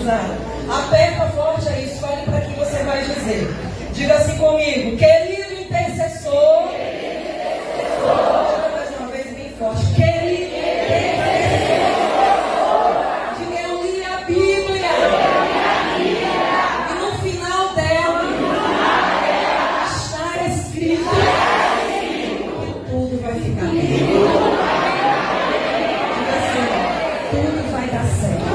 nada. Aperta forte aí, escolhe para quem você vai dizer. Diga assim comigo, querido intercessor. Diga mais uma vez bem forte, querido intercessor. Diga, eu li a Bíblia. E no final dela está escrito que tudo vai ficar bem. Diga assim, tudo vai dar certo.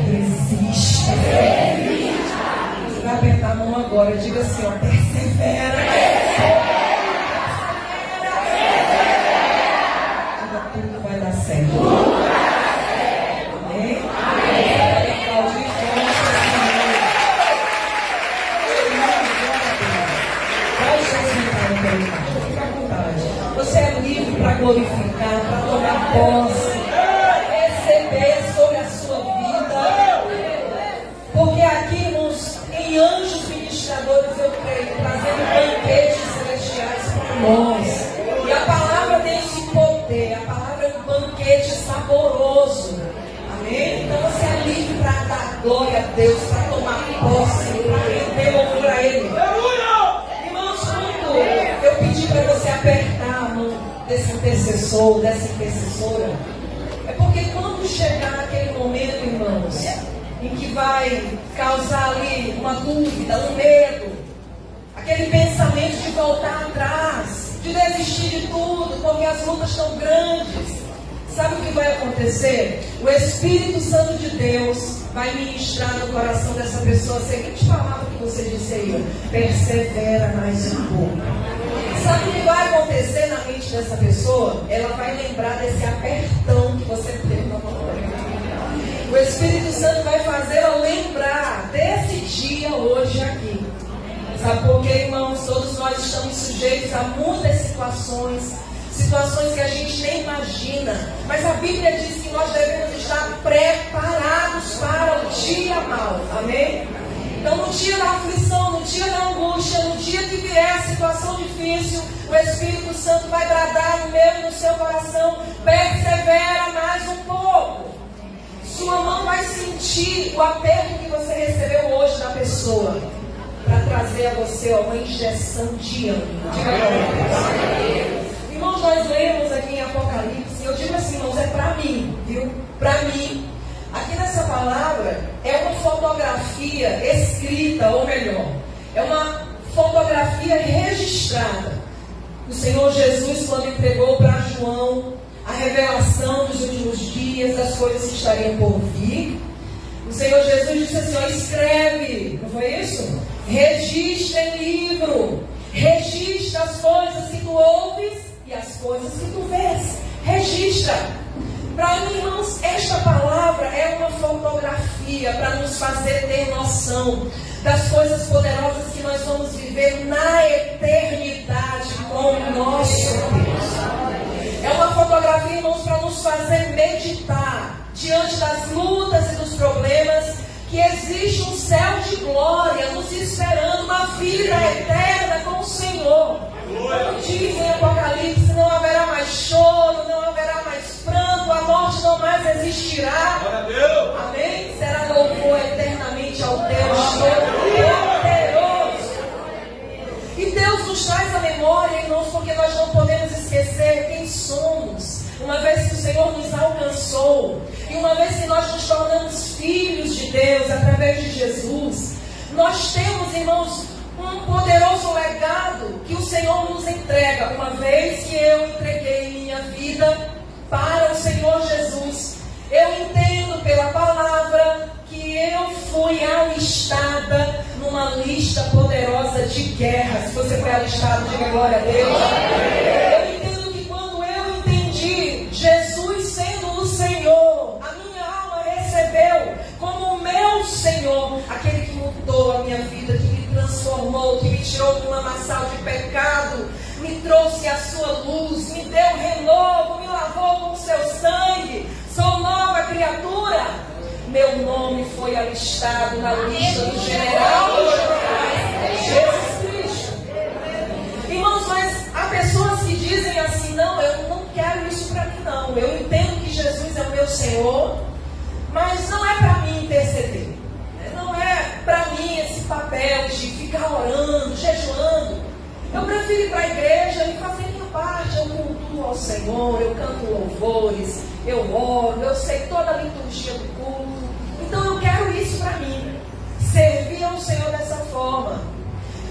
Resista. Você vai apertar a mão agora. Diga assim, ó, persevera. Diga, tudo vai dar certo. Amém? Fica à vontade. Você é livre para glorificar, para tomar posse, receber sobre a sua vida. Porque aqui, irmãos, em anjos ministradores, eu creio, trazendo banquetes celestiais para nós. E a palavra tem esse poder, a palavra é um banquete saboroso. Amém? Então você é livre para dar glória a Deus, para tomar posse, para render louvor a Ele. Irmãos, quando eu pedi para você apertar a mão desse intercessor, dessa intercessora, é porque quando chegar aquele momento, irmãos, em que vai causar ali uma dúvida, um medo, aquele pensamento de voltar atrás, de desistir de tudo, porque as lutas estão grandes, sabe o que vai acontecer? O Espírito Santo de Deus vai ministrar no coração dessa pessoa a seguinte palavra que você disse aí: persevera mais um pouco. Sabe o que vai acontecer na mente dessa pessoa? Ela vai lembrar desse apertão que você teve na mão. O Espírito Santo vai fazer ela lembrar desse dia hoje aqui. Sabe por quê, irmãos? Todos nós estamos sujeitos a muitas situações que a gente nem imagina. Mas a Bíblia diz que nós devemos estar preparados para o dia mau. Amém? Então, no dia da aflição, no dia da angústia, no dia que vier a situação difícil, o Espírito Santo vai bradar no meu e no seu coração: persevera mais um pouco. Sua mão vai sentir o aperto que você recebeu hoje da pessoa, para trazer a você uma injeção de ânimo. Irmãos, nós lemos aqui em Apocalipse, eu digo assim, irmãos, é para mim, viu? Para mim. Aqui nessa palavra é uma fotografia escrita, ou melhor, é uma fotografia registrada. O Senhor Jesus, quando entregou para João a revelação dos últimos dias, das coisas que estariam por vir, o Senhor Jesus disse assim, ó, escreve, não foi isso? Registra em livro, registra as coisas que tu ouves e as coisas que tu vês, registra. Para mim, irmãos, esta palavra é uma fotografia para nos fazer ter noção das coisas poderosas que nós vamos viver na eternidade com o nosso Deus. É uma fotografia, irmãos, para nos fazer meditar diante das lutas e dos problemas, que existe um céu de glória nos esperando, uma vida eterna com o Senhor. Como diz em Apocalipse, não haverá mais choro, não haverá mais pranto, a morte não mais existirá. Amém? Será louvor eternamente ao Deus Todo-Poderoso. E Deus nos traz a memória, irmãos, porque nós não podemos esquecer quem somos. Uma vez que o Senhor nos alcançou, e uma vez que nós nos tornamos filhos de Deus através de Jesus, nós temos, irmãos, um poderoso legado que o Senhor nos entrega. Uma vez que eu entreguei minha vida para o Senhor Jesus, eu entendo pela palavra que eu fui alistada numa lista poderosa de guerra. Se você foi alistado, diga glória a Deus. Eu entendo que quando eu entendi Jesus sendo o Senhor, a minha alma recebeu como o meu Senhor, aquele que mudou a minha vida, que me transformou, que me tirou de um lamaçal de pecado, me trouxe a sua luz, me deu renovo, me lavou com o seu sangue, sou nova criatura. Meu nome foi alistado na lista do general dos generais, Jesus Cristo. Irmãos, mas há pessoas que dizem assim, não, eu não quero isso para mim não, eu entendo que Jesus é o meu Senhor, Mas não é para mim interceder. Não é para mim esse papel de ficar orando, jejuando. Eu prefiro ir para a igreja e fazer minha parte. Eu cultuo ao Senhor, eu canto louvores, eu oro, eu sei toda a liturgia do culto. Então eu quero isso para mim. Servir ao Senhor dessa forma.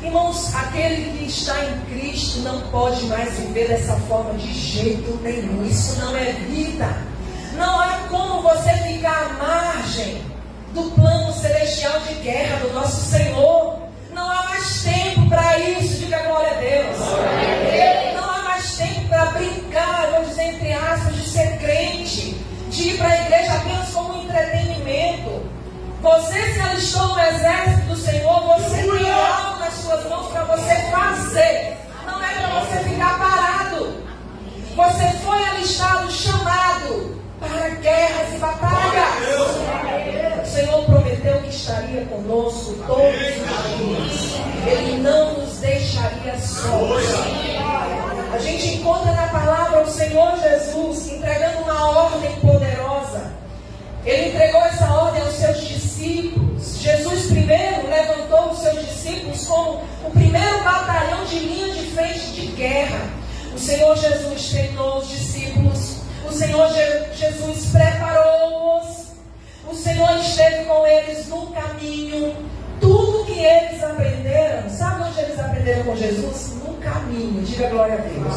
Irmãos, aquele que está em Cristo não pode mais viver dessa forma de jeito nenhum. Isso não é vida. Não há como você ficar à margem do plano celestial de guerra do nosso Senhor. Não há mais tempo para isso. Diga glória a Deus. Não há mais tempo para brincar, vou dizer entre aspas, de ser crente, de ir para a igreja apenas como um entretenimento. Você se alistou no exército do Senhor, você tem algo nas suas mãos para você fazer. Não é para você ficar parado. Você foi alistado, chamado para guerras e batalhas. O Senhor prometeu que estaria conosco todos os dias. Ele não nos deixaria sós. A gente encontra na palavra o Senhor Jesus entregando uma ordem poderosa. Ele entregou essa ordem aos seus discípulos. Jesus primeiro levantou os seus discípulos como o primeiro batalhão de linha de frente de guerra. O Senhor Jesus treinou os discípulos. O Senhor Jesus preparou-os. O Senhor esteve com eles no caminho. Tudo que eles aprenderam, sabe onde eles aprenderam com Jesus? No caminho. Diga glória a Deus.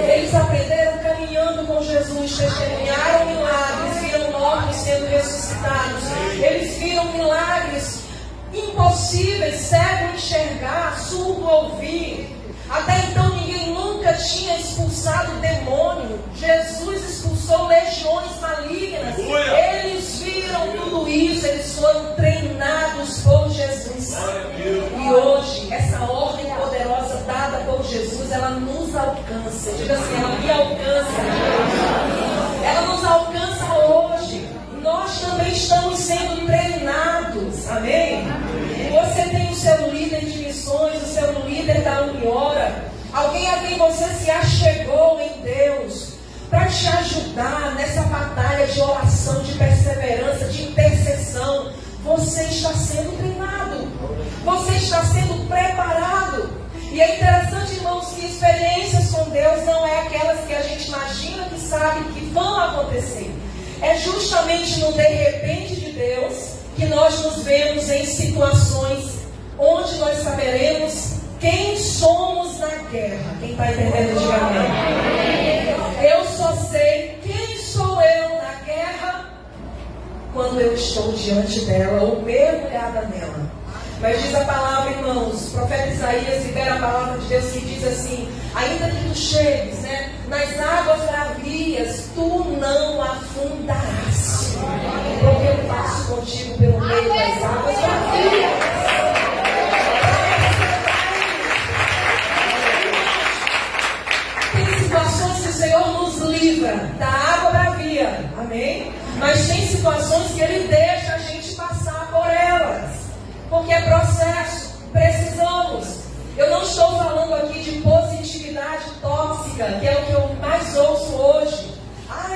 Eles aprenderam caminhando com Jesus, testemunharam milagres, viram mortos sendo ressuscitados. Eles viram milagres impossíveis, cego enxergar, surdo ouvir. Até então ninguém nunca tinha expulsado demônio. Jesus expulsou legiões malignas. Eles viram tudo isso, eles foram treinados por Jesus. E hoje, essa ordem poderosa dada por Jesus, ela nos alcança. Diga assim, ela me alcança. Ela nos alcança hoje. Nós também estamos sendo treinados. Amém? Você tem o seu líder de missões, o seu líder da Uniora, alguém a quem você se achegou em Deus para te ajudar nessa batalha de oração, de perseverança, de intercessão. Você está sendo treinado, você está sendo preparado. E é interessante, irmãos, que experiências com Deus não é aquelas que a gente imagina que sabe que vão acontecer. É justamente no de repente de Deus que nós nos vemos em situações onde nós saberemos quem somos na guerra. Quem está entendendo, diga amém. Eu só sei quem sou eu na guerra quando eu estou diante dela ou mergulhada nela. Mas diz a palavra, irmãos, o profeta Isaías libera a palavra de Deus que diz assim: ainda que tu chegues, nas águas bravias, tu não afundarás, porque eu passo contigo pelo meio das águas bravias. Tem situações que o Senhor nos livra da água bravia, amém? Mas tem situações que Ele deixa a gente passar por elas, porque é processo, precisamos. Eu não estou falando aqui de positividade tóxica, que é o que eu mais ouço hoje.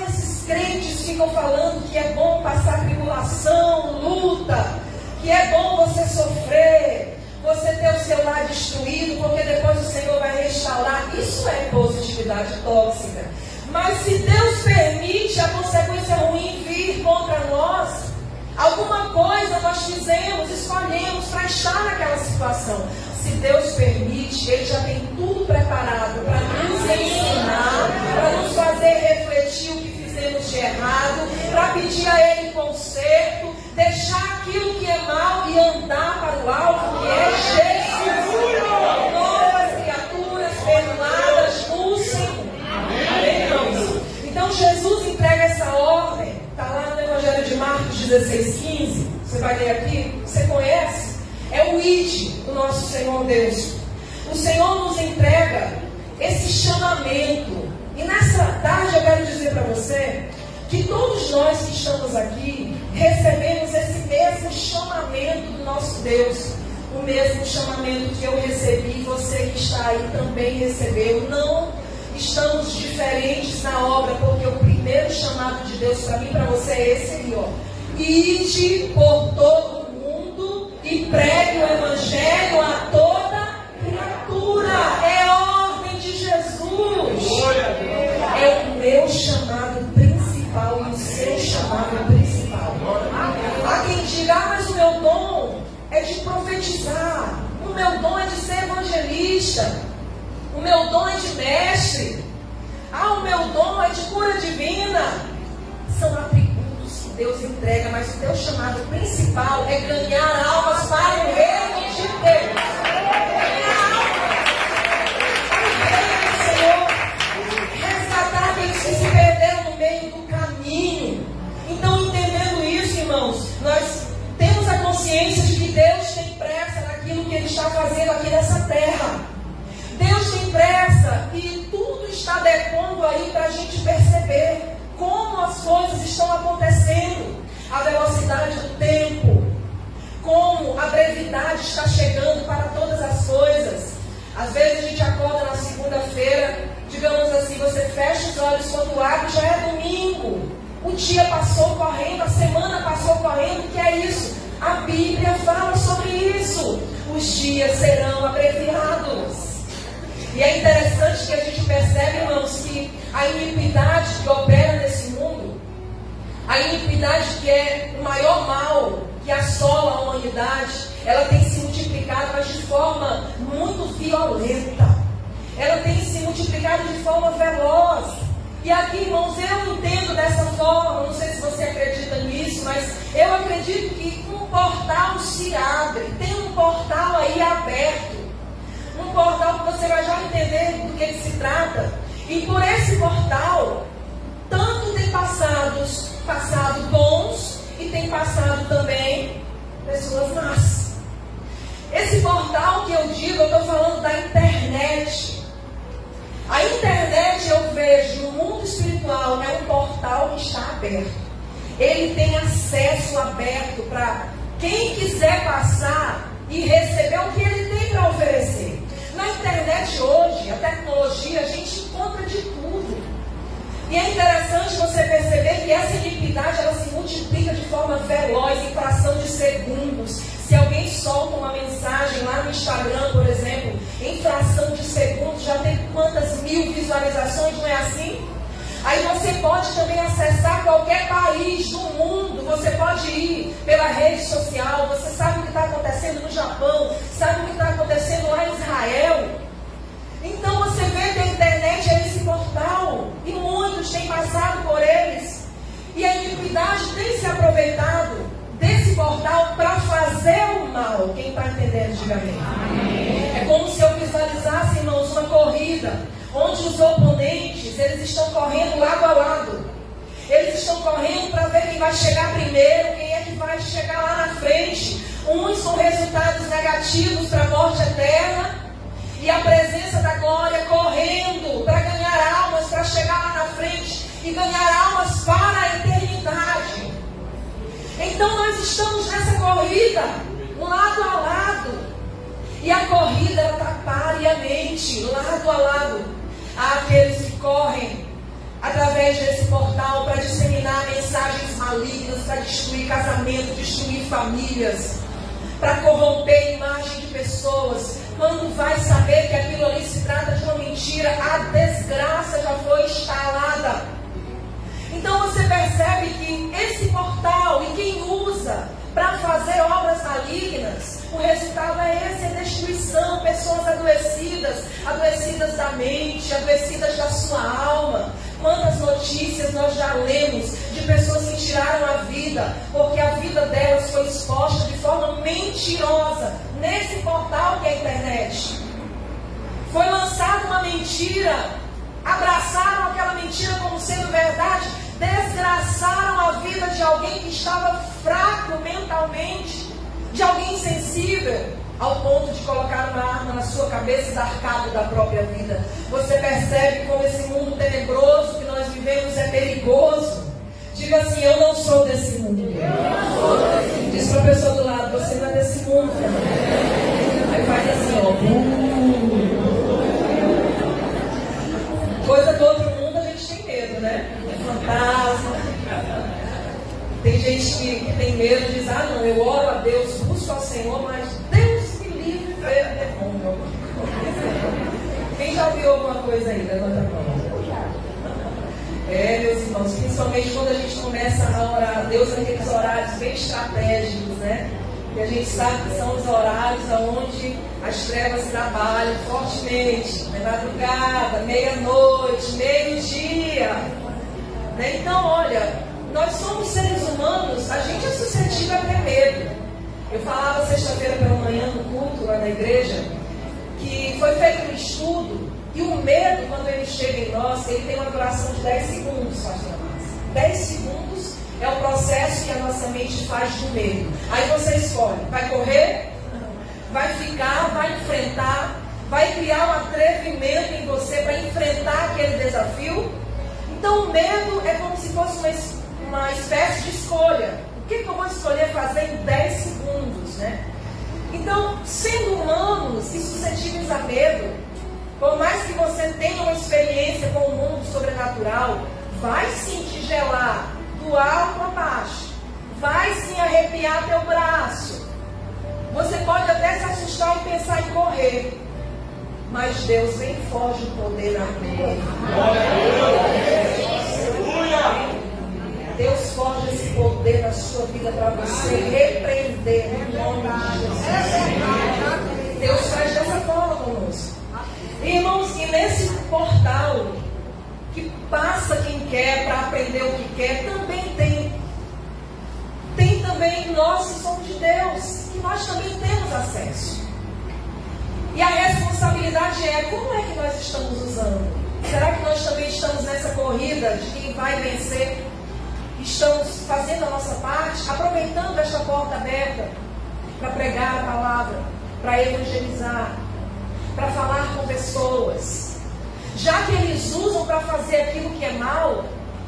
Esses crentes ficam falando que é bom passar tribulação, luta, que é bom você sofrer, você ter o seu lar destruído, porque depois o Senhor vai restaurar. Isso é positividade tóxica. Mas se Deus permite a consequência ruim vir contra nós, alguma coisa nós fizemos, escolhemos para estar naquela situação. Se Deus permite, Ele já tem tudo preparado para nos ensinar, para nos fazer refletir o que fizemos de errado, para pedir a Ele conserto, deixar aquilo que é mal e andar para o alvo que é Jesus. Novas criaturas perdoadas no Senhor. Amém, irmãos? Então Jesus entrega essa ordem. Está lá no Evangelho de Marcos 16:15. Você vai ler aqui, você conhece? É o ID do nosso Senhor Deus. O Senhor nos entrega esse chamamento. E nessa tarde eu quero dizer para você que todos nós que estamos aqui recebemos esse mesmo chamamento do nosso Deus. O mesmo chamamento que eu recebi, você que está aí também recebeu. Não estamos diferentes na obra, porque o primeiro primeiro chamado de Deus para mim e para você é esse aí, ó. Ide por todo o mundo e pregue o evangelho a toda criatura. É ordem de Jesus. É o meu chamado principal e o seu chamado principal. Há quem diga, mas o meu dom é de profetizar. O meu dom é de ser evangelista. O meu dom é de mestre. O meu dom é de cura divina. São atributos que Deus entrega, mas o teu chamado principal é ganhar almas para o reino de Deus. Ganhar almas para o reino do Senhor. Resgatar aqueles que se perderam no meio do caminho. Então, entendendo isso, irmãos, nós temos a consciência de que Deus tem pressa naquilo que Ele está fazendo aqui nessa terra. Deus tem pressa e tudo está depondo aí para a gente perceber como as coisas estão acontecendo, a velocidade do tempo, como a brevidade está chegando para todas as coisas. Às vezes a gente acorda na segunda-feira, digamos assim, você fecha os olhos quando abre, já é domingo. O dia passou correndo, a semana passou correndo, o que é isso? A Bíblia fala sobre isso. Os dias serão abreviados. E é interessante que a gente percebe, irmãos, que a iniquidade que opera nesse mundo, a iniquidade que é o maior mal que assola a humanidade, ela tem se multiplicado, mas de forma muito violenta. Ela tem se multiplicado de forma veloz. E aqui, irmãos, eu entendo dessa forma, não sei se você acredita nisso, mas eu acredito que um portal se abre, tem um portal aí aberto. Um portal que você vai já entender do que se trata. E por esse portal, tanto tem passado bons e tem passado também pessoas más. Esse portal que eu digo, eu estou falando da internet. A internet, eu vejo, no mundo espiritual, é um portal que está aberto. Ele tem acesso aberto para quem quiser passar e receber o que ele tem para oferecer. Na internet hoje, a tecnologia, a gente encontra de tudo. E é interessante você perceber que essa iniquidade, ela se multiplica de forma veloz, em fração de segundos. Se alguém solta uma mensagem lá no Instagram, por exemplo, em fração de segundos, já tem quantas mil visualizações, não é assim? Aí você pode também acessar qualquer país do mundo, você pode ir pela rede social, você sabe o que está acontecendo no Japão, sabe o que está acontecendo lá em Israel. Então você vê que a internet é esse portal, e muitos têm passado por eles, e a iniquidade tem se aproveitado desse portal para fazer o mal. Quem está entendendo, diga amém. É como se eu visualizasse, irmãos, uma corrida, onde os oponentes, eles estão correndo lado a lado. Eles estão correndo para ver quem vai chegar primeiro, quem é que vai chegar lá na frente. Uns com resultados negativos para a morte eterna, e a presença da glória correndo para ganhar almas, para chegar lá na frente e ganhar almas para a eternidade. Então nós estamos nessa corrida, lado a lado. E a corrida está pariamente, lado a lado. Há aqueles que correm através desse portal para disseminar mensagens malignas, para destruir casamento, destruir famílias, para corromper a imagem de pessoas. Quando vai saber que aquilo ali se trata de uma mentira, a desgraça já foi instalada. Então você percebe que esse portal e quem usa para fazer obras malignas, o resultado é esse, é destruição, pessoas adoecidas da mente, adoecidas da sua alma. Quantas notícias nós já lemos de pessoas que tiraram a vida, porque a vida delas foi exposta de forma mentirosa, nesse portal que é a internet. Foi lançada uma mentira, abraçaram aquela mentira como sendo verdade, desgraçaram a vida de alguém que estava fraco mentalmente, de alguém insensível, ao ponto de colocar uma arma na sua cabeça e dar cabo da própria vida. Você percebe como esse mundo tenebroso que nós vivemos é perigoso? Diga assim: eu não sou desse mundo. Diz para a pessoa do lado: você não é desse mundo. Aí faz assim, ó. Coisa do outro mundo a gente tem medo, né? É fantasma. busco ao Senhor, mas Deus me livre de ver demônio. Quem já ouviu alguma coisa aí? Levanta a mão. Meus irmãos, principalmente quando a gente começa a orar a Deus naqueles horários bem estratégicos, né? E a gente sabe que são os horários onde as trevas trabalham fortemente, na madrugada, meia-noite, meio-dia. Né? Então, olha, nós somos seres humanos, a gente é suscetível a ter medo. Eu falava sexta-feira pela manhã no culto lá na igreja, que foi feito um estudo, e o medo, quando ele chega em nós, ele tem uma duração de 10 segundos, pastor Márcio. 10 segundos é o processo que a nossa mente faz do medo. Aí você escolhe, vai correr, vai ficar, vai enfrentar, vai criar um atrevimento em você para enfrentar aquele desafio. Então o medo é como se fosse uma espécie de escolha. O que eu vou escolher fazer em 10 segundos, né? Então, sendo humanos e suscetíveis a medo, por mais que você tenha uma experiência com o mundo sobrenatural, vai sim te gelar do alto a baixo, vai sim arrepiar teu braço. Você pode até se assustar e pensar em correr, mas Deus vem e foge o poder da dor. Deus foge esse poder da sua vida para você repreender em nome de Jesus. Deus faz dessa forma conosco. Irmãos, e nesse portal que passa quem quer para aprender o que quer, também tem também nós que somos de Deus, que nós também temos acesso. E a responsabilidade é, como é que nós estamos usando? Será que nós também estamos nessa corrida de quem vai vencer? Estamos fazendo a nossa parte, aproveitando esta porta aberta para pregar a palavra, para evangelizar, para falar com pessoas, já que eles usam para fazer aquilo que é mal,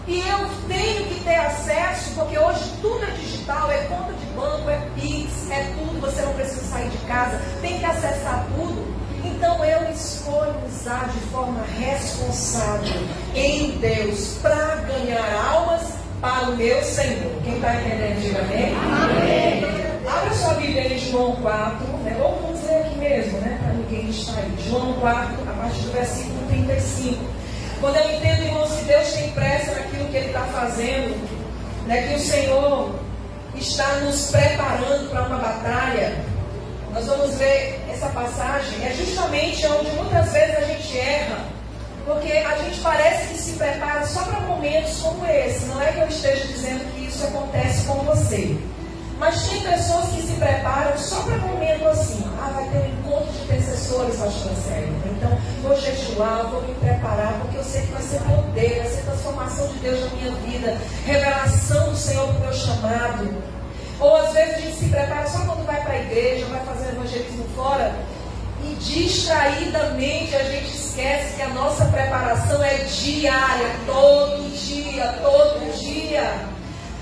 e eu tenho que ter acesso, porque hoje tudo é digital, é conta de banco, é Pix, é tudo, você não precisa sair de casa, tem que acessar tudo. Então eu escolho usar de forma responsável em Deus para ganhar almas para o meu Senhor. Quem está entendendo, diga amém? Amém. Abra sua Bíblia em João 4, né? Ou vamos ler aqui mesmo, né? Para ninguém distrair. João 4, a partir do versículo 35. Quando eu entendo, irmãos, que Deus tem pressa naquilo que Ele está fazendo, né? Que o Senhor está nos preparando para uma batalha, nós vamos ver essa passagem. É justamente onde muitas vezes a gente erra, porque a gente parece que se prepara só para momentos como esse. Não é que eu esteja dizendo que isso acontece com você, mas tem pessoas que se preparam só para momento assim. Vai ter um encontro de intercessores, pastora Célia. Então, vou jejuar, vou me preparar, porque eu sei que vai ser poder, vai ser transformação de Deus na minha vida, revelação do Senhor para o meu chamado. Ou às vezes a gente se prepara só quando vai para a igreja, vai fazer evangelismo fora, e distraidamente a gente esquece que a nossa preparação é diária, todo dia, todo dia.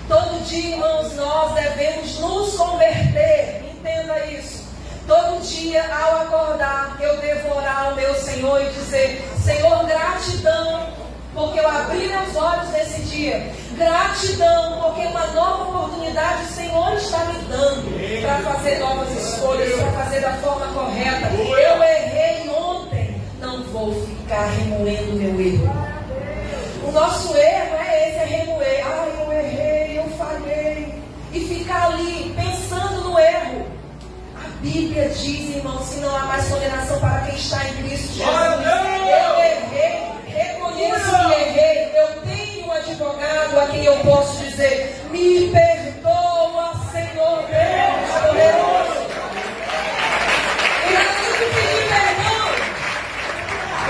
Todo dia, irmãos, nós devemos nos converter. Entenda isso. Todo dia, ao acordar, eu devo orar ao meu Senhor e dizer: Senhor, gratidão, porque eu abri meus olhos nesse dia. Gratidão, porque uma nova oportunidade o Senhor está me dando para fazer novas escolhas, para fazer da forma correta. Eu errei ontem, não vou ficar remoendo meu erro. O nosso erro é esse, é remoer. Eu errei, eu falhei. E ficar ali pensando no erro. A Bíblia diz, irmãos, que não há mais condenação para quem está em Cristo Jesus. Eu errei, reconheço que errei. Eu tenho um advogado a quem eu posso dizer: me perdoa, Senhor Deus poderoso. E assim que pedir perdão,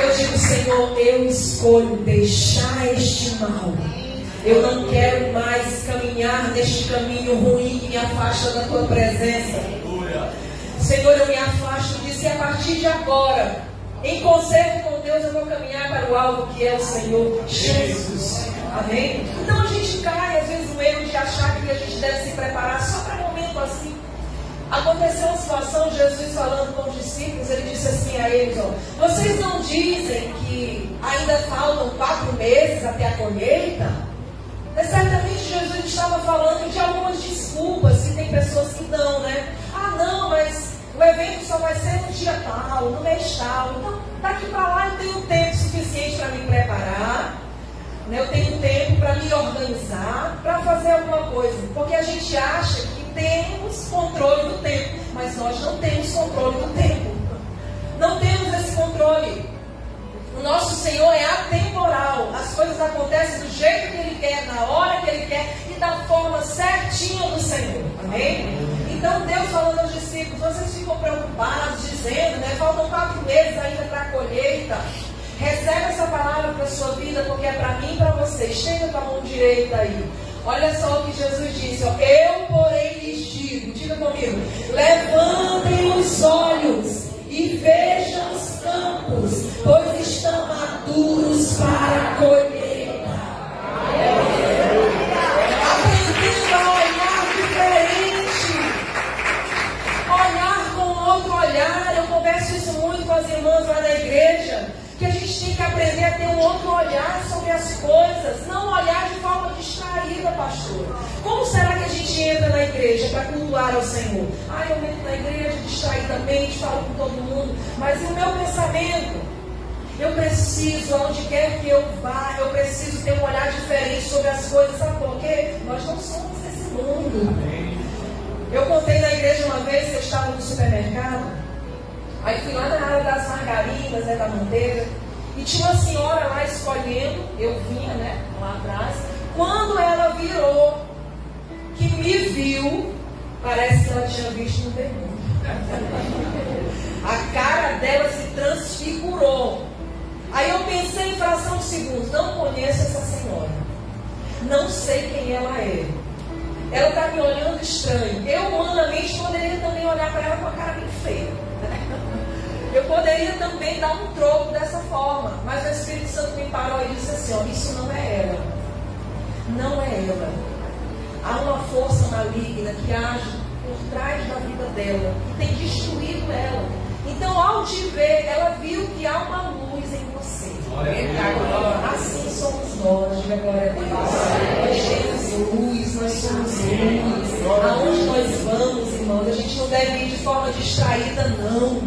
eu digo: Senhor, eu escolho deixar este mal. Eu não quero mais caminhar neste caminho ruim que me afasta da tua presença. Senhor, eu me afasto disso, e a partir de agora, em concerto com Deus, eu vou caminhar para o alvo que é o Senhor Jesus. Amém? Então a gente cai às vezes no erro de achar que a gente deve se preparar só para um momento assim. Aconteceu uma situação, Jesus falando com os discípulos, ele disse assim a eles: vocês não dizem que ainda faltam 4 meses até a colheita? Certamente Jesus estava falando de algumas desculpas, que tem pessoas que dão, né? O evento só vai ser no dia tal, no mês tal. Então, daqui para lá eu tenho tempo suficiente para me preparar, né? Eu tenho tempo para me organizar, para fazer alguma coisa. Porque a gente acha que temos controle do tempo, mas nós não temos controle do tempo. Não temos esse controle. O nosso Senhor é atemporal. As coisas acontecem do jeito que Ele quer, na hora que Ele quer e da forma certinha do Senhor. Amém? Então Deus falando aos discípulos, vocês ficam preocupados, dizendo, né? Faltam 4 meses ainda para a colheita. Recebe essa palavra para a sua vida, porque é para mim e para você. Estenda a mão direita aí. Olha só o que Jesus disse, ó. Eu, porém, lhes digo, diga comigo, levantem os olhos e vejam os campos, pois estão maduros para a colheita. Aprendendo a olhar diferente, olhar com outro olhar. Eu converso isso muito com as irmãs lá na igreja, que a gente tem que aprender a ter um outro olhar sobre as coisas, não olhar de forma distraída, pastor. Como será que a gente entra na igreja para cultuar ao Senhor? Eu entro na igreja distraidamente, falo com todo mundo, mas e o meu pensamento? Eu preciso, aonde quer que eu vá, eu preciso ter um olhar diferente sobre as coisas, sabe por quê? Nós não somos desse mundo. Eu contei na igreja uma vez que eu estava no supermercado, aí fui lá na área das margarinas, né, da manteiga, e tinha uma senhora lá escolhendo, eu vinha, né, lá atrás. Quando ela virou, que me viu, parece que ela tinha visto um demônio. A cara dela se transfigurou. Aí eu pensei em fração de segundos, não conheço essa senhora, não sei quem ela é. Ela está me olhando estranho. Eu, humanamente, poderia também olhar para ela com a cara bem feia. Eu poderia também dar um troco dessa forma, mas o Espírito Santo me parou e disse assim, ó, isso não é ela. Não é ela. Há uma força maligna que age por trás da vida dela, que tem destruído ela. Então, ao te ver, ela viu que há uma luz em você. Assim somos nós, diga glória a Deus. Nós temos luz, nós somos luz. Aonde nós vamos, irmãos, a gente não deve ir de forma distraída, não.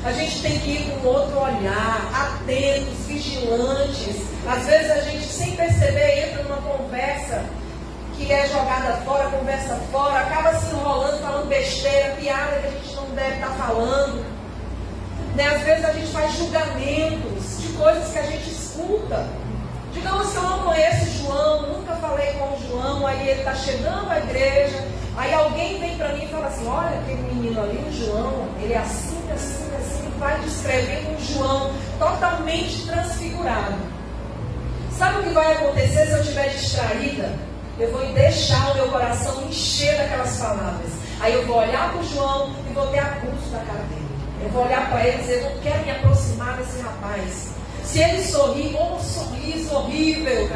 A gente tem que ir com outro olhar, atentos, vigilantes. Às vezes a gente, sem perceber, entra numa conversa que é jogada fora, conversa fora, acaba se enrolando, falando besteira, piada que a gente não deve estar falando. Né? Às vezes a gente faz julgamentos de coisas que a gente escuta. Digamos que eu não conheço João, nunca falei com o João, aí ele está chegando à igreja, aí alguém vem para mim e fala assim, olha aquele menino ali, o João, ele é assim, assim, assim, vai descrevendo um João totalmente transfigurado. Sabe o que vai acontecer se eu estiver distraída? Eu vou deixar o meu coração encher daquelas palavras. Aí eu vou olhar para o João e vou ter abuso da cara dele. Eu vou olhar para ele e dizer, eu não quero me aproximar desse rapaz. Se ele sorrir, um sorriso horrível.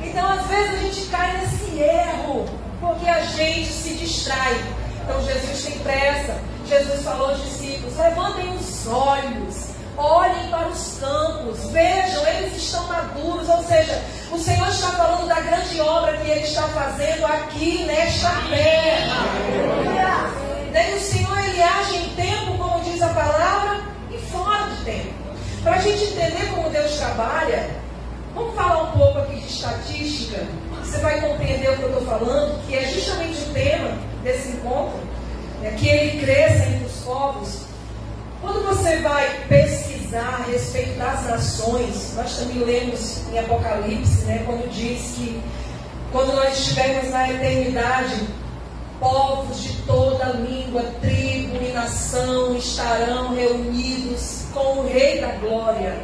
Então, às vezes, a gente cai nesse erro, porque a gente se distrai. Então, Jesus tem pressa. Jesus falou aos discípulos, levantem os olhos, olhem para os campos, vejam, eles estão maduros. Ou seja, o Senhor está falando da grande obra que Ele está fazendo aqui nesta terra. Daí o Senhor, Ele age em tempo, como diz a palavra, e fora de tempo. Para a gente entender como Deus trabalha, vamos falar um pouco aqui de estatística. Você vai compreender o que eu estou falando, que é justamente o tema desse encontro, que ele cresça entre os povos. Quando você vai pesquisar a respeito das nações, nós também lemos em Apocalipse, né, quando diz que quando nós estivermos na eternidade, povos de toda língua, tribo e nação estarão reunidos com o Rei da Glória.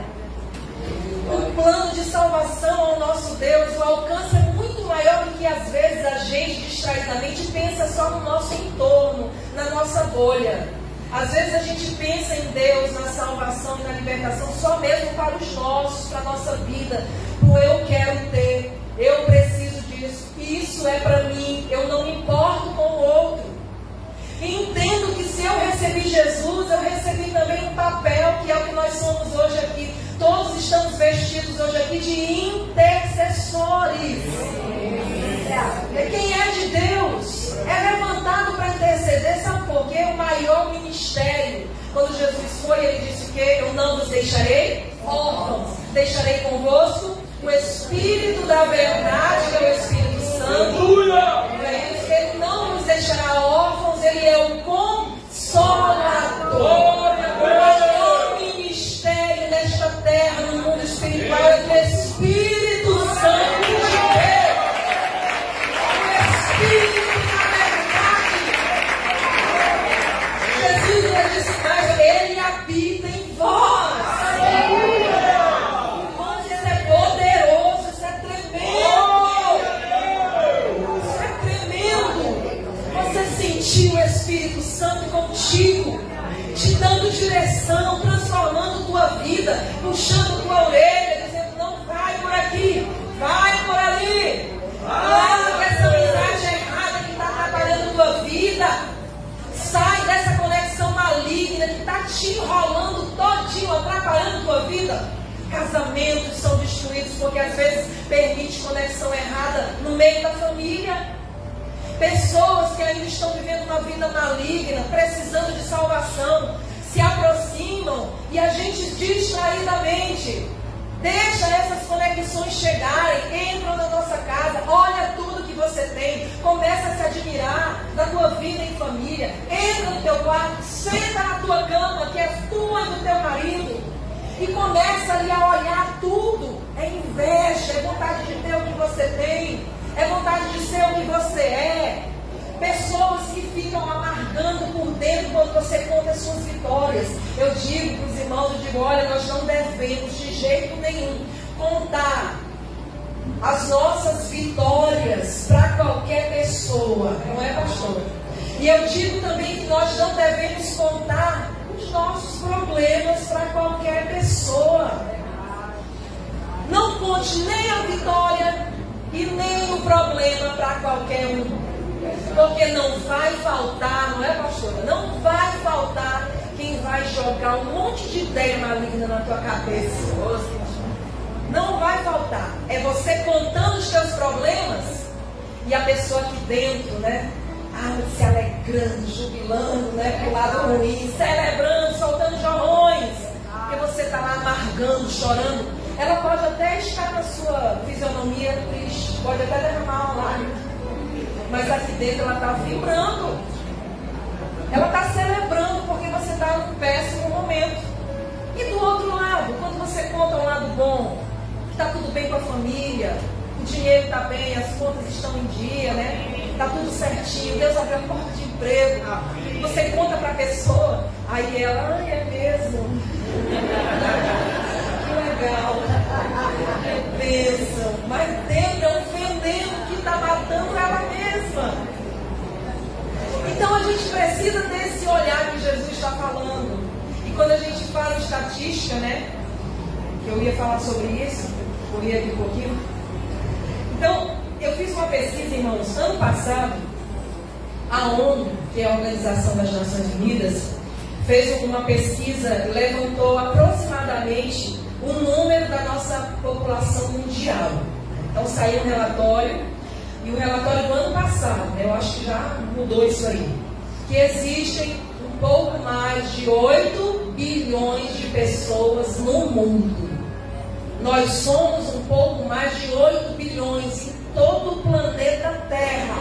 O plano de salvação ao nosso Deus, o alcance é muito maior do que às vezes a gente distraidamente pensa só no nosso entorno, na nossa bolha. Às vezes a gente pensa em Deus, na salvação e na libertação só mesmo para os nossos, para a nossa vida. Pro eu quero ter, eu preciso disso, isso é para mim, eu não me importo com o outro. E entendo que se eu recebi Jesus, eu recebi também um papel, que é o que nós somos hoje aqui. Todos estamos vestidos hoje aqui de intercessores. Quem é de Deus é levantado para interceder. Sabe sabe por quê? O maior ministério. Quando Jesus foi, ele disse o quê? Eu não vos deixarei órfãos. Deixarei convosco o Espírito da verdade, que é o Espírito Santo. Ele não nos deixará órfãos, ele é o Consolador. O maior ministério nesta terra, no mundo espiritual, é do Espírito Santo de Deus. O Espírito da verdade. Jesus já disse mais, ele habita em vós. Isso é poderoso, isso é tremendo. Isso é tremendo. Você sentiu o Espírito Santo contigo, te dando direção, transformando tua vida, puxando tua orelha, dizendo, não vai por aqui, vai por ali. Larga essa amizade errada que está atrapalhando tua vida. Sai dessa conexão maligna que está te enrolando todinho, atrapalhando tua vida. Casamentos são destruídos porque às vezes permite conexão errada no meio da família. Pessoas que ainda estão vivendo uma vida maligna, precisando de salvação, se aproximam e a gente distraidamente deixa essas conexões chegarem, entram na nossa casa, olha tudo que você tem, começa a se admirar da tua vida em família, entra no teu quarto, senta na tua cama, que é tua e do teu marido, e começa ali a olhar tudo. É inveja, é vontade de ter o que você tem, é vontade de ser o que você é. Pessoas que ficam amargando por dentro quando você conta as suas vitórias. Eu digo para os irmãos, eu digo, olha, nós não devemos de jeito nenhum contar as nossas vitórias para qualquer pessoa, não é, pastor? E eu digo também que nós não devemos contar os nossos problemas para qualquer pessoa. Não conte nem a vitória e nem o problema para qualquer um. Porque não vai faltar, não é, pastora? Não vai faltar quem vai jogar um monte de ideia maligna na tua cabeça. Não vai faltar. É você contando os teus problemas e a pessoa aqui dentro, né? Se alegrando, jubilando, né? Pro lado ruim, celebrando, soltando jorrões. Porque você está lá amargando, chorando. Ela pode até estar na sua fisionomia triste, pode até derramar uma lágrima. Mas aqui dentro ela está vibrando. Ela está celebrando porque você está num péssimo momento. E do outro lado, quando você conta um lado bom, que está tudo bem com a família, o dinheiro está bem, as contas estão em dia, né? Está tudo certinho, Deus abriu a porta de emprego. Você conta para a pessoa, aí ela, é mesmo. Que legal. Que bênção. Mas dentro é um veneno que está matando ela mesma. Então a gente precisa ter esse olhar que Jesus está falando. E quando a gente fala em estatística, né? Que eu ia falar sobre isso, corri aqui um pouquinho. Então, eu fiz uma pesquisa, irmãos, ano passado, a ONU, que é a Organização das Nações Unidas, fez uma pesquisa e levantou aproximadamente o número da nossa população mundial. Então saiu um relatório, e o relatório do ano passado, eu acho que já mudou isso aí, que existem um pouco mais de 8 bilhões de pessoas no mundo. Nós somos um pouco mais de 8 bilhões em todo o planeta Terra.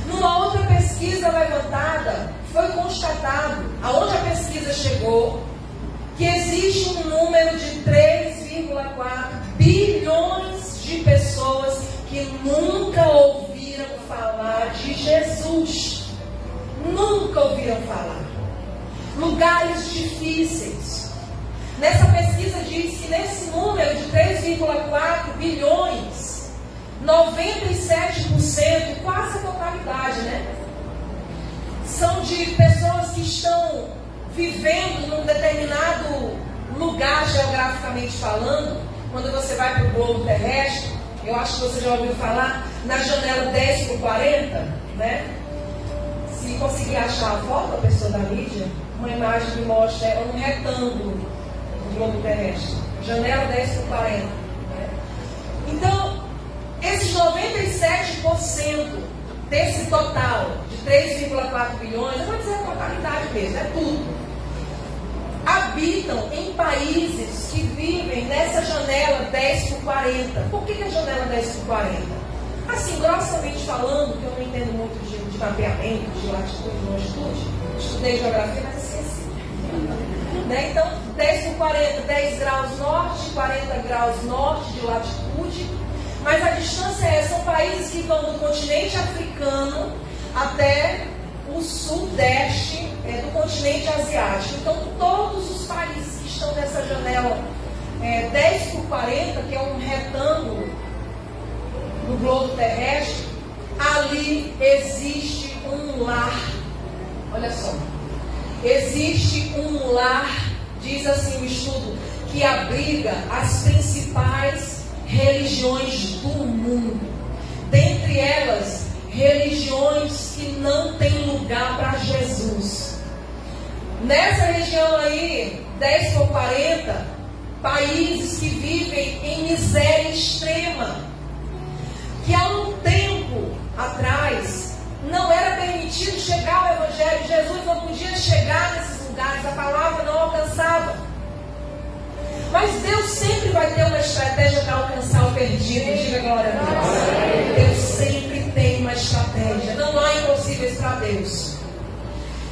Numa outra pesquisa levantada, foi constatado, aonde a pesquisa chegou, que existe um número de 3,4 bilhões de pessoas que nunca ouviram falar de Jesus. Nunca ouviram falar. Lugares difíceis. Nessa pesquisa diz que nesse número de 3,4 bilhões, 97%, quase a totalidade, né? São de pessoas que estão vivendo num determinado lugar geograficamente falando. Quando você vai para o globo terrestre, eu acho que você já ouviu falar na janela 10 por 40, né? Se conseguir achar a foto da pessoa da mídia, uma imagem que mostra um retângulo do globo terrestre, janela 10 por 40, né? Então, esses 97% desse total de 3,4 bilhões, eu vou dizer a totalidade mesmo, é tudo, habitam em países que vivem nessa janela 10 por 40. Por que a janela 10 por 40? Assim, grossamente falando, que eu não entendo muito de mapeamento, de latitude e longitude, estudei geografia, mas esqueci. Né? Então, 10 por 40, 10 graus norte, 40 graus norte de latitude, mas a distância é, são países que vão do continente africano até o sudeste do continente asiático. Então, todos os países que estão nessa janela 10 por 40, que é um retângulo no globo terrestre, ali existe um lar. Olha só. Existe um lar, diz assim o estudo, que abriga as principais religiões do mundo. Dentre elas, religiões que não têm lugar para Jesus. Nessa região aí, 10 por 40, países que vivem em miséria extrema, que há um tempo atrás não era permitido chegar ao Evangelho. Jesus não podia chegar nesses lugares, a palavra não alcançava. Mas Deus sempre vai ter uma estratégia para alcançar o perdido. Diga glória a Deus. Deus sempre tem uma estratégia. Não há impossíveis para Deus.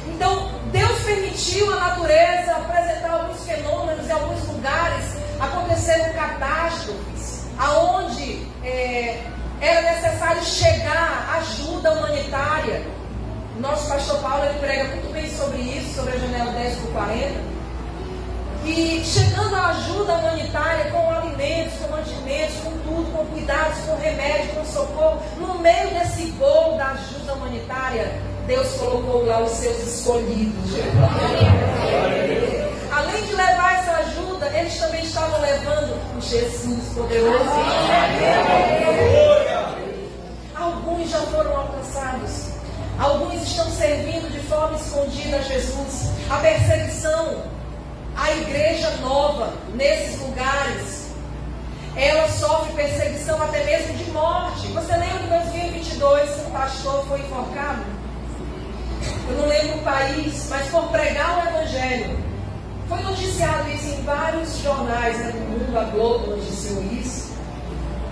Então, Deus permitiu a natureza apresentar alguns fenômenos em alguns lugares. Aconteceram catástrofes, aonde era necessário chegar ajuda humanitária. Nosso pastor Paulo, ele prega muito bem sobre isso, sobre a janela 10 por 40. E chegando a ajuda humanitária com alimentos, com mantimentos, com tudo, com cuidados, com remédio, com socorro. No meio desse bolo da ajuda humanitária, Deus colocou lá os seus escolhidos. Além de levar essa ajuda, eles também estavam levando o Jesus poderoso. Alguns já foram alcançados. Alguns estão servindo de forma escondida a Jesus. A perseguição, a igreja nova, nesses lugares, ela sofre perseguição até mesmo de morte. Você lembra de 2022, um pastor foi enforcado? Eu não lembro o país, mas por pregar o Evangelho. Foi noticiado isso em vários jornais, né, do mundo, a Globo noticiou isso,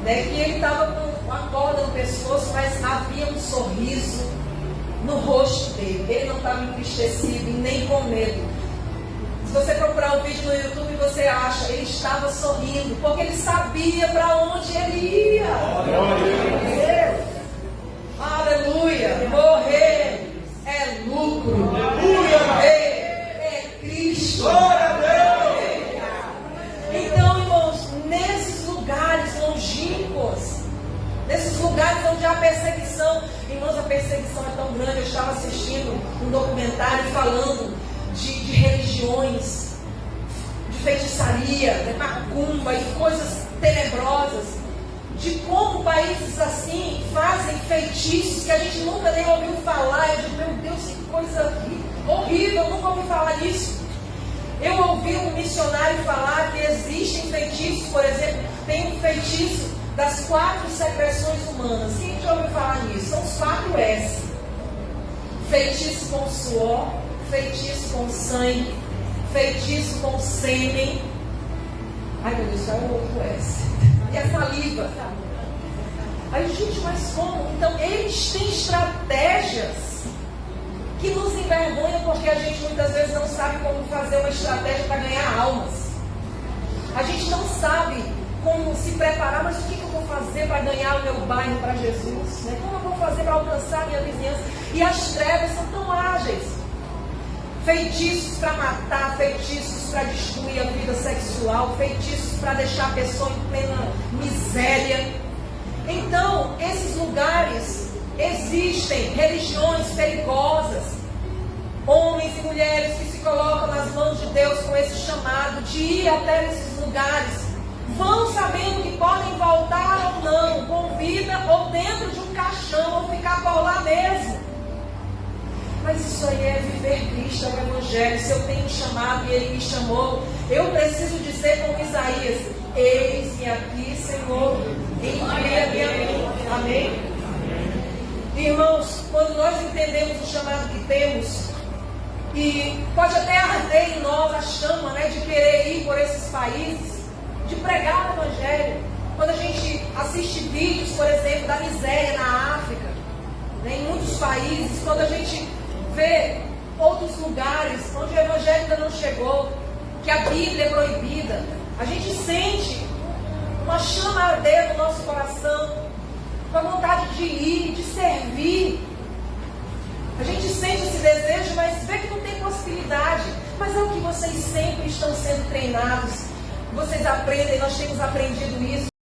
né, que ele estava com uma corda no pescoço, mas havia um sorriso no rosto dele. Ele não estava entristecido e nem com medo. Se você procurar o vídeo no YouTube, você acha, ele estava sorrindo, porque ele sabia para onde ele ia. Aleluia! Morrer é lucro. Viver é Cristo. Então, irmãos, nesses lugares longínquos, nesses lugares onde há perseguição, irmãos, a perseguição é tão grande. Eu estava assistindo um documentário falando de religiões, de feitiçaria, de macumba e coisas tenebrosas, de como países assim fazem feitiços que a gente nunca nem ouviu falar. Eu digo, meu Deus, que coisa horrível, eu nunca ouvi falar nisso. Eu ouvi um missionário falar que existem feitiços, por exemplo, tem um feitiço das 4 secreções humanas. Quem já ouviu falar nisso? São os 4 S. Feitiço com suor, feitiço com sangue, feitiço com sêmen. Ai meu Deus, qual é o outro S? E a saliva. Aí, gente, mas como? Então, eles têm estratégias que nos envergonham, porque a gente muitas vezes não sabe como fazer uma estratégia para ganhar almas. A gente não sabe como se preparar, mas o que eu vou fazer para ganhar o meu bairro para Jesus? Né? Como eu vou fazer para alcançar a minha vizinhança? E as trevas são tão ágeis. Feitiços para matar, feitiços para destruir a vida sexual, feitiços para deixar a pessoa em plena miséria. Então, esses lugares existem religiões perigosas, homens e mulheres que se colocam nas mãos de Deus com esse chamado de ir até esses lugares, vão sabendo que podem voltar ou não, com vida ou dentro de um caixão, ou ficar por lá mesmo. Mas isso aí é viver Cristo, é o Evangelho. Se eu tenho um chamado e Ele me chamou, eu preciso dizer como Isaías: eis-me aqui, Senhor, envia-me a mim. Amém? Irmãos, quando nós entendemos o chamado que temos, e pode até arder em nós a chama, né, de querer ir por esses países, de pregar o Evangelho. Quando a gente assiste vídeos, por exemplo, da miséria na África, né, em muitos países, quando a gente vê outros lugares onde o Evangelho ainda não chegou, que a Bíblia é proibida, a gente sente uma chama arder no nosso coração, com a vontade de ir, de servir. A gente sente esse desejo, mas vê que não tem possibilidade. Mas é o que vocês sempre estão sendo treinados. Vocês aprendem, nós temos aprendido isso.